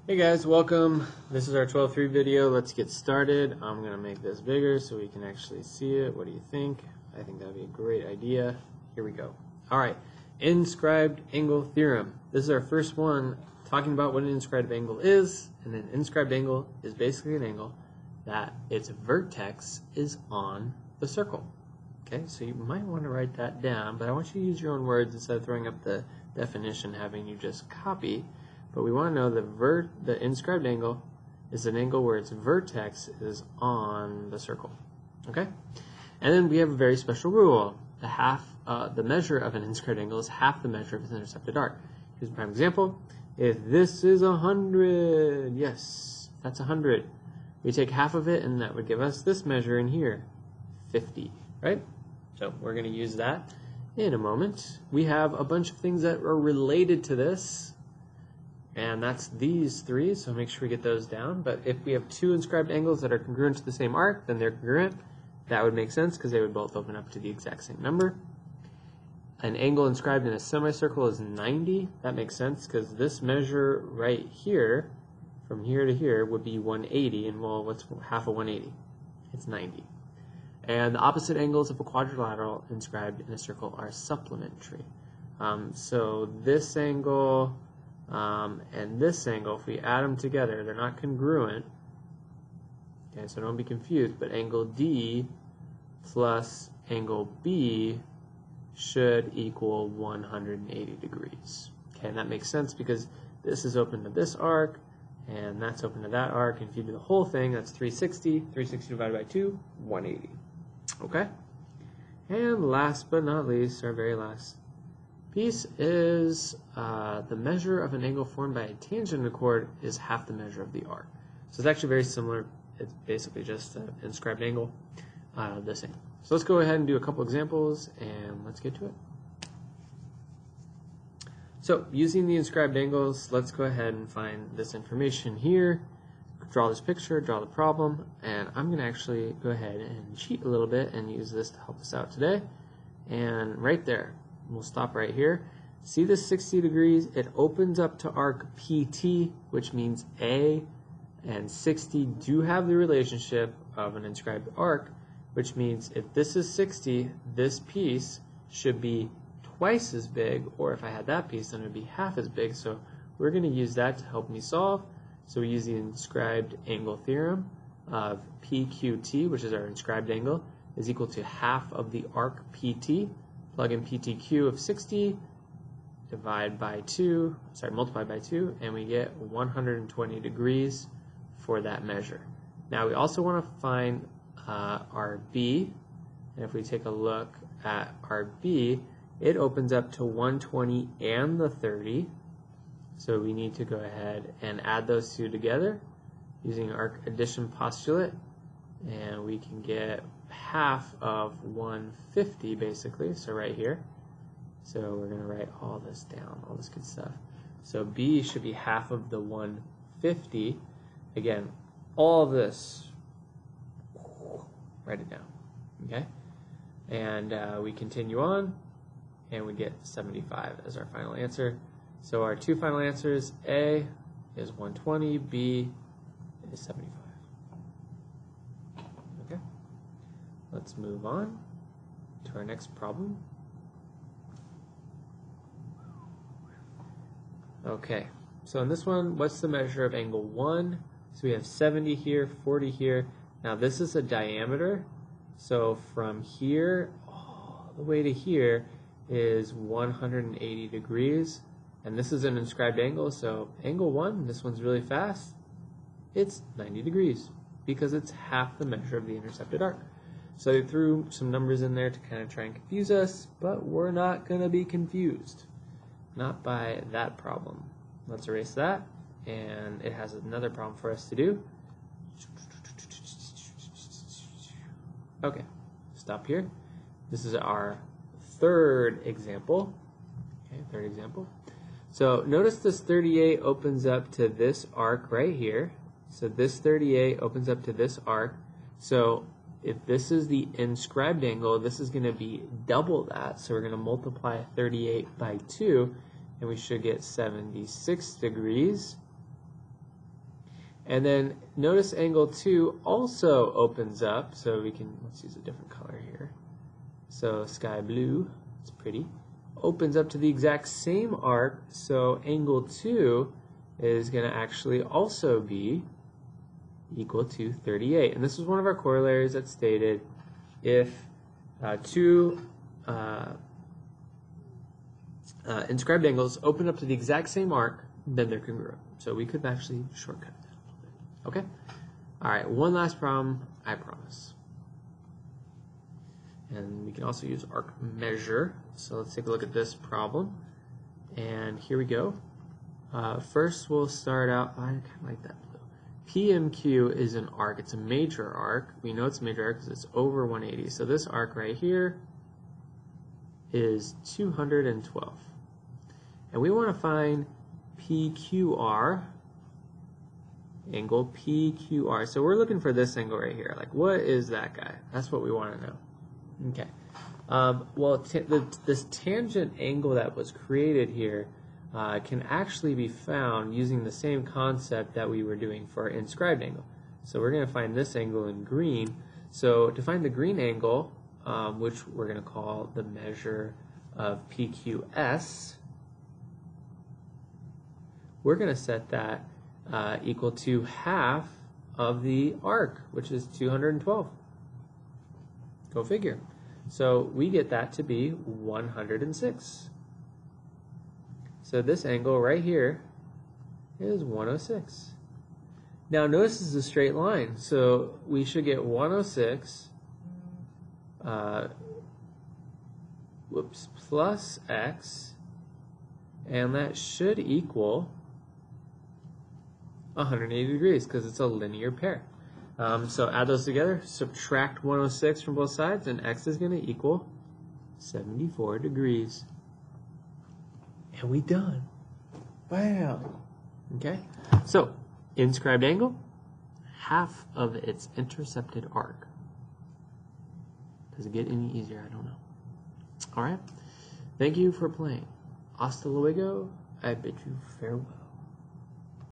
Hey guys, welcome. This is our 12.3 video. Let's get started. I'm going to make this bigger so we can actually see it. What do you think? I think that would be a great idea. Here we go. Alright, Inscribed Angle Theorem. This is our first one talking about what an inscribed angle is. And an inscribed angle is basically an angle that its vertex is on the circle. Okay, so you might want to write that down, but I want you to use your own words instead of throwing up the definition, having you just copy. But we want to know the inscribed angle is an angle where its vertex is on the circle. Okay? And then we have a very special rule. The measure of an inscribed angle is half the measure of its intercepted arc. Here's a prime example. If this is 100, yes, that's 100. We take half of it, and that would give us this measure in here, 50, right? So we're going to use that in a moment. We have a bunch of things that are related to this. And that's these three, so make sure we get those down. But if we have two inscribed angles that are congruent to the same arc, then they're congruent. That would make sense because they would both open up to the exact same number. An angle inscribed in a semicircle is 90. That makes sense because this measure right here, from here to here, would be 180. And well, what's half of 180? It's 90. And the opposite angles of a quadrilateral inscribed in a circle are supplementary. So this angle and this angle, if we add them together, they're not congruent. Okay, so don't be confused, but angle D plus angle B should equal 180 degrees. Okay, and that makes sense because this is open to this arc, and that's open to that arc, and if you do the whole thing, that's 360. 360 divided by 2, 180. Okay? And last but not least, our very last piece is the measure of an angle formed by a tangent in a chord is half the measure of the arc. So it's actually very similar. It's basically just an inscribed angle, the same. So let's go ahead and do a couple examples, and let's get to it. So using the inscribed angles, let's go ahead and find this information here, draw this picture, draw the problem, and I'm going to actually go ahead and cheat a little bit and use this to help us out today. And right there, we'll stop right here. See this 60 degrees? It opens up to arc PT, which means A and 60 do have the relationship of an inscribed arc, which means if this is 60, this piece should be twice as big, or if I had that piece, then it would be half as big. So we're going to use that to help me solve. So we use the inscribed angle theorem of PQT, which is our inscribed angle, is equal to half of the arc PT. Plug in PTQ of 60, multiply by 2, and we get 120 degrees for that measure. Now we also want to find our B, and if we take a look at our B, it opens up to 120 and the 30, so we need to go ahead and add those two together using arc addition postulate, and we can get half of 150 basically, so right here. So we're going to write all this down, all this good stuff. So B should be half of the 150. Again, all of this, write it down, okay? And we continue on, and we get 75 as our final answer. So our two final answers, A is 120, B is 75. Okay? Let's move on to our next problem. Okay, so in this one, what's the measure of angle 1? So we have 70 here, 40 here. Now this is a diameter, so from here all the way to here is 180 degrees. And this is an inscribed angle, so angle 1, this one's really fast, it's 90 degrees because it's half the measure of the intercepted arc. So they threw some numbers in there to kind of try and confuse us, but we're not going to be confused. Not by that problem. Let's erase that, and it has another problem for us to do. Okay, stop here. This is our third example. Okay, third example. So notice this 38 opens up to this arc right here. So this 38 opens up to this arc. So if this is the inscribed angle, this is going to be double that. So we're going to multiply 38 by 2, and we should get 76 degrees. And then notice angle 2 also opens up, so we can, let's use a different color here. So sky blue, it's pretty, opens up to the exact same arc, so angle 2 is going to actually also be equal to 38. And this is one of our corollaries that stated if two inscribed angles open up to the exact same arc, then they're congruent. So we could actually shortcut that a little bit. Okay? All right, one last problem, I promise. And we can also use arc measure. So let's take a look at this problem. And here we go. First, we'll start out, I kind of like that blue. PMQ is an arc. It's a major arc. We know it's a major arc because it's over 180. So this arc right here is 212. And we want to find PQR, angle PQR. So we're looking for this angle right here. Like, what is that guy? That's what we want to know. Okay. Well, this tangent angle that was created here can actually be found using the same concept that we were doing for inscribed angle. So we're going to find this angle in green. So to find the green angle, which we're going to call the measure of PQS, we're going to set that equal to half of the arc, which is 212. Go figure. So we get that to be 106. So this angle right here is 106. Now notice this is a straight line, so we should get 106 plus x, and that should equal 180 degrees because it's a linear pair. So add those together, subtract 106 from both sides, and x is going to equal 74 degrees. And we done. Wow. Okay, so inscribed angle, half of its intercepted arc. Does it get any easier? I don't know. All right. Thank you for playing. Hasta luego. I bid you farewell.